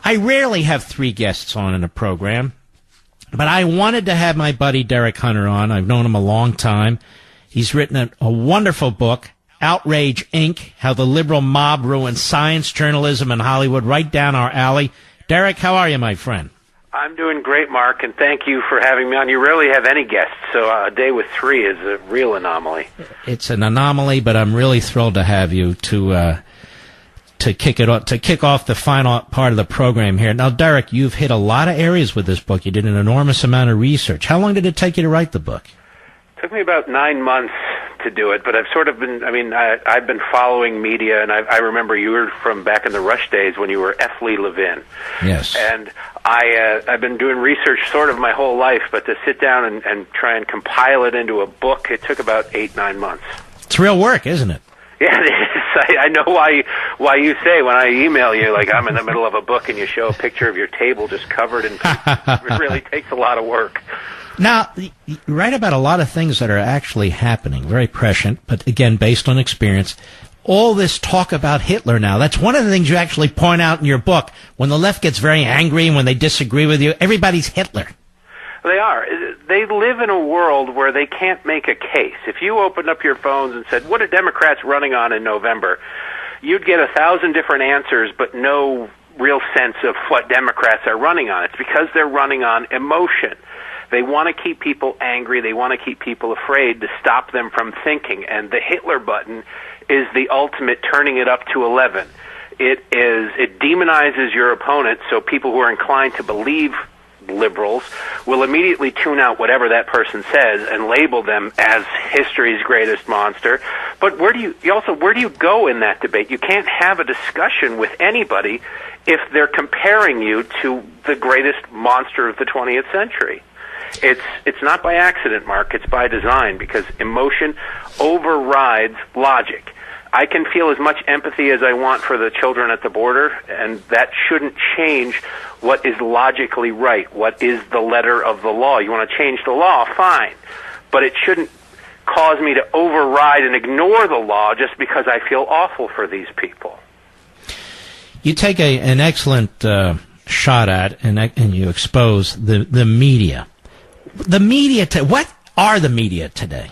I rarely have three guests on in a program, but I wanted to have my buddy Derek Hunter on. I've known him a long time. He's written a wonderful book, Outrage, Inc., How the Liberal Mob Ruined Science, Journalism, and Hollywood, right down our alley. Derek, how are you, my friend? I'm doing great, Mark, and thank you for having me on. You rarely have any guests, so a day with three is a real anomaly. It's an anomaly, but I'm really thrilled to have you to kick off the final part of the program here. Now, Derek, you've hit a lot of areas with this book. You did an enormous amount of research. How long did it take you to write the book? It took me about 9 months to do it, but I've sort of been, I've been following media, and I remember you were from back in the Rush days when you were F. Lee Levin. Yes. And I've been doing research sort of my whole life, but to sit down and try and compile it into a book, it took about 8-9 months. It's real work, isn't it? Yeah, it is. I know why you say when I email you, like I'm in the middle of a book and you show a picture of your table just covered in paper. It really takes a lot of work. Now, you write about a lot of things that are actually happening, very prescient, but again, based on experience. All this talk about Hitler now, that's one of the things you actually point out in your book. When the left gets very angry and when they disagree with you, everybody's Hitler. They are. They live in a world where they can't make a case. If you opened up your phones and said, what are Democrats running on in November? You'd get 1,000 different answers, but no real sense of what Democrats are running on. It's because they're running on emotion. They want to keep people angry. They want to keep people afraid to stop them from thinking. And the Hitler button is the ultimate turning it up to 11. It demonizes your opponent, so people who are inclined to believe liberals will immediately tune out whatever that person says and label them as history's greatest monster. But where do you go in that debate? You can't have a discussion with anybody if they're comparing you to the greatest monster of the 20th century. It's not by accident, Mark. It's by design, because emotion overrides logic. I can feel as much empathy as I want for the children at the border, and that shouldn't change what is logically right, what is the letter of the law. You want to change the law, fine, but it shouldn't cause me to override and ignore the law just because I feel awful for these people. You take an excellent shot at, and you expose the media. The media, what are the media today?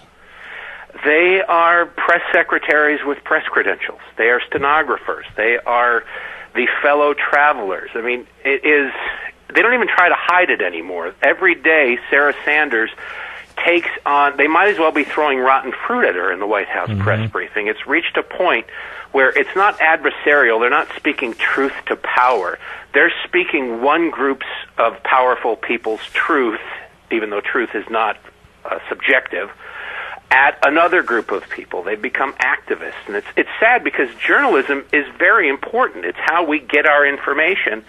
They are press secretaries with press credentials. They are stenographers. They are the fellow travelers. I mean, they don't even try to hide it anymore. Every day, Sarah Sanders takes on, they might as well be throwing rotten fruit at her in the White House press briefing. It's reached a point where it's not adversarial. They're not speaking truth to power. They're speaking one group's of powerful people's truth, even though truth is not subjective, at another group of people. They've become activists. And it's sad, because journalism is very important. It's how we get our information,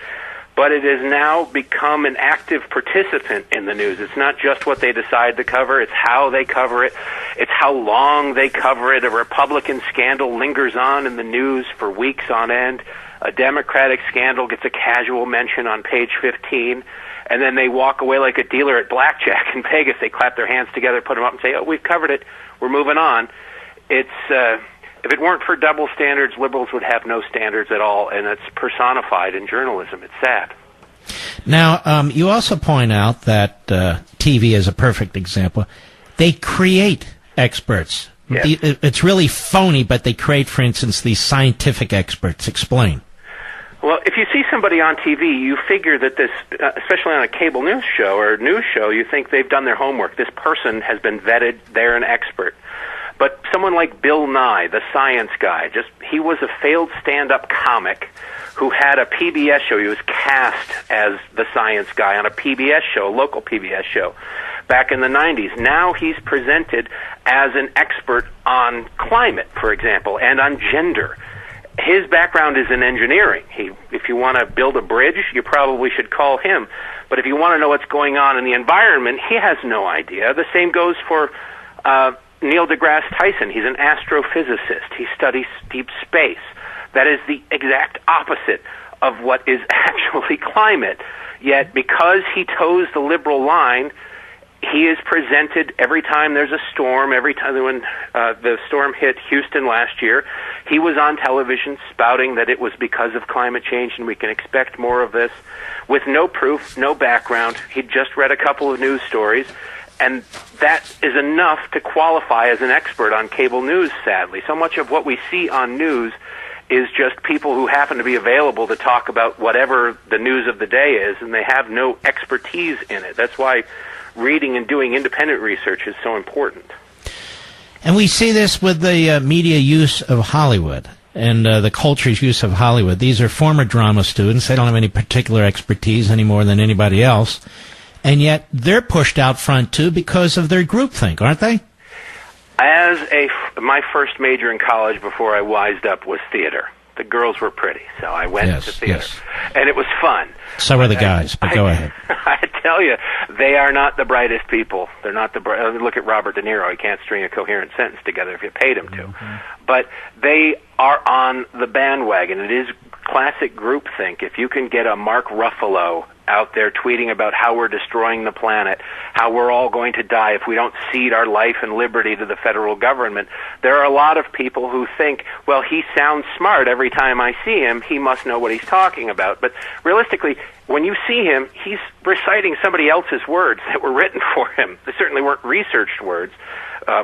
but it has now become an active participant in the news. It's not just what they decide to cover, it's how they cover it. It's how long they cover it. A Republican scandal lingers on in the news for weeks on end. A Democratic scandal gets a casual mention on page 15. And then they walk away like a dealer at blackjack in Vegas. They clap their hands together, put them up, and say, oh, we've covered it. We're moving on. If it weren't for double standards, liberals would have no standards at all, and it's personified in journalism. It's sad. Now, you also point out that TV is a perfect example. They create experts. Yes. It's really phony, but they create, for instance, these scientific experts. Explain. Well, if you see somebody on TV, you figure that this, especially on a cable news show or news show, you think they've done their homework. This person has been vetted. They're an expert. But someone like Bill Nye, the science guy, he was a failed stand-up comic who had a PBS show. He was cast as the science guy on a PBS show, a local PBS show, back in the 90s. Now he's presented as an expert on climate, for example, and on gender. His background is in engineering. If you want to build a bridge, you probably should call him. But if you want to know what's going on in the environment, he has no idea. The same goes for Neil deGrasse Tyson. He's an astrophysicist. He studies deep space. That is the exact opposite of what is actually climate. Yet, because he toes the liberal line, he is presented every time there's a storm. Every time when the storm hit Houston last year, he was on television spouting that it was because of climate change and we can expect more of this, with no proof, no background. He'd just read a couple of news stories, and that is enough to qualify as an expert on cable news, sadly. So much of what we see on news is just people who happen to be available to talk about whatever the news of the day is, and they have no expertise in it. That's why reading and doing independent research is so important. And we see this with the media use of Hollywood and the culture's use of Hollywood. These are former drama students. They don't have any particular expertise any more than anybody else. And yet they're pushed out front, too, because of their groupthink, aren't they? My first major in college before I wised up was theater. The girls were pretty, so I went to theater. Yes. And it was fun. So were the guys, but go ahead. I tell you, they are not the brightest people. They're not the look at Robert De Niro. He can't string a coherent sentence together if you paid him to. Mm-hmm. But they are on the bandwagon. It is classic groupthink. If you can get a Mark Ruffalo out there tweeting about how we're destroying the planet, how we're all going to die if we don't cede our life and liberty to the federal government, there are a lot of people who think, well, he sounds smart every time I see him, he must know what he's talking about. But realistically, when you see him, he's reciting somebody else's words that were written for him. They certainly weren't researched words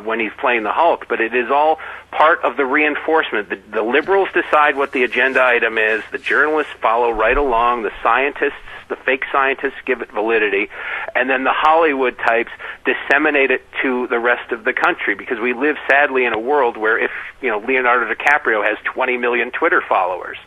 when he's playing the Hulk, but it is all part of the reinforcement. The liberals decide what the agenda item is, the journalists follow right along, the scientists, the fake scientists give it validity, and then the Hollywood types disseminate it to the rest of the country, because we live sadly in a world where if Leonardo DiCaprio has 20 million Twitter followers,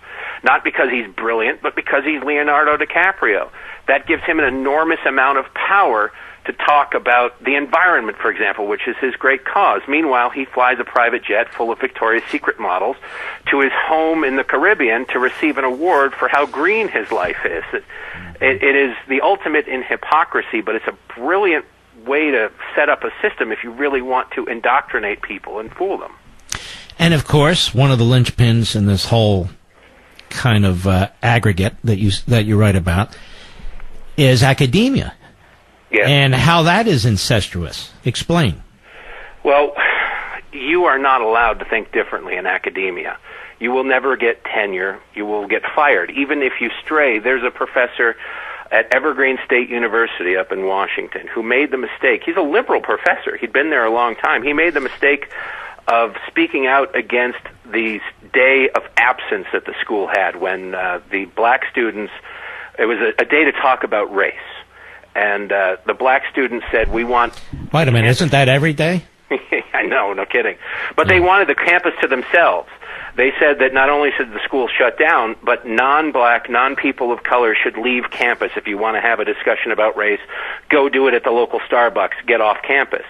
not because he's brilliant, but because he's Leonardo DiCaprio, that gives him an enormous amount of power to talk about the environment, for example, which is his great cause. Meanwhile, he flies a private jet full of Victoria's Secret models to his home in the Caribbean to receive an award for how green his life is. It is the ultimate in hypocrisy, but it's a brilliant way to set up a system if you really want to indoctrinate people and fool them. And, of course, one of the linchpins in this whole kind of aggregate that you write about is academia. Yes. And how that is incestuous. Explain. Well, you are not allowed to think differently in academia. You will never get tenure. You will get fired. Even if you stray, there's a professor at Evergreen State University up in Washington who made the mistake. He's a liberal professor. He'd been there a long time. He made the mistake of speaking out against the day of absence that the school had when the black students, it was a day to talk about race. And the black students said, we want... Wait a minute, isn't that every day? I know, no kidding. But they wanted the campus to themselves. They said that not only should the school shut down, but non-black, non-people of color should leave campus. If you want to have a discussion about race, go do it at the local Starbucks, get off campus.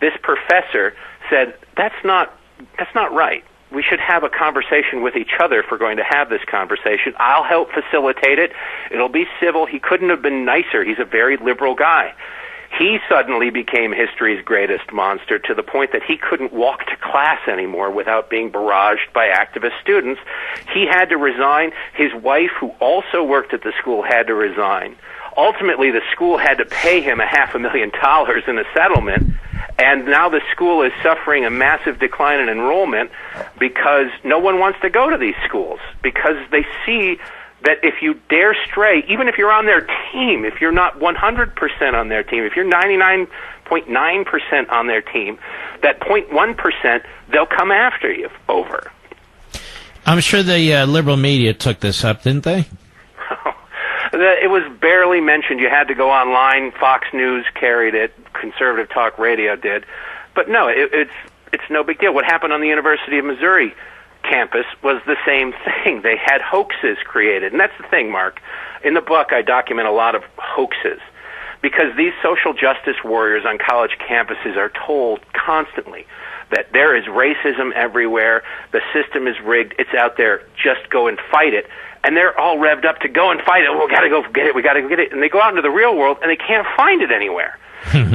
This professor said, that's not right. We should have a conversation with each other if we're going to have this conversation. I'll help facilitate it. It'll be civil. He couldn't have been nicer. He's a very liberal guy. He suddenly became history's greatest monster to the point that he couldn't walk to class anymore without being barraged by activist students. He had to resign. His wife, who also worked at the school, had to resign. Ultimately, the school had to pay him $500,000 in a settlement, and now the school is suffering a massive decline in enrollment because no one wants to go to these schools, because they see that if you dare stray, even if you're on their team, if you're not 100% on their team, if you're 99.9% on their team, that 0.1%, they'll come after you over. I'm sure the liberal media took this up, didn't they? It was barely mentioned. You had to go online. Fox News carried it. Conservative Talk Radio did. But no, it's no big deal. What happened on the University of Missouri campus was the same thing. They had hoaxes created. And that's the thing, Mark. In the book, I document a lot of hoaxes because these social justice warriors on college campuses are told constantly that there is racism everywhere, the system is rigged, it's out there, just go and fight it. And they're all revved up to go and fight it. We got to go get it. We got to go get it. And they go out into the real world and they can't find it anywhere.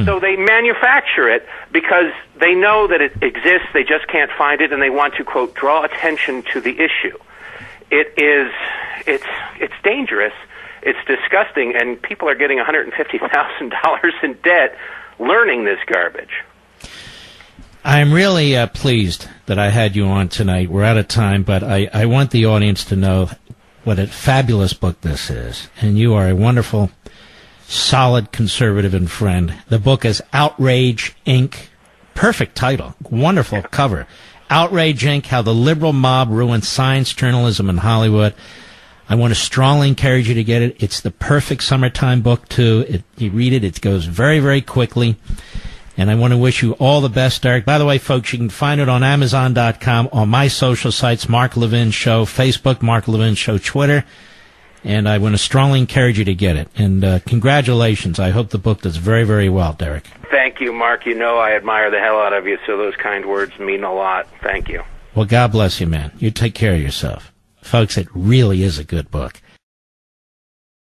So they manufacture it because they know that it exists. They just can't find it, and they want to, quote, draw attention to the issue. It's dangerous. It's disgusting, and people are getting $150,000 in debt learning this garbage. I'm really pleased that I had you on tonight. We're out of time, but I want the audience to know what a fabulous book this is. And you are a wonderful, solid conservative and friend. The book is Outrage, Inc. Perfect title. Wonderful cover. Outrage, Inc., How the Liberal Mob Ruined Science, Journalism, and Hollywood. I want to strongly encourage you to get it. It's the perfect summertime book, too. You read it, it goes very, very quickly. And I want to wish you all the best, Derek. By the way, folks, you can find it on Amazon.com, on my social sites, Mark Levin Show, Facebook, Mark Levin Show, Twitter. And I want to strongly encourage you to get it. And congratulations. I hope the book does very, very well, Derek. Thank you, Mark. You know I admire the hell out of you, so those kind words mean a lot. Thank you. Well, God bless you, man. You take care of yourself. Folks, it really is a good book.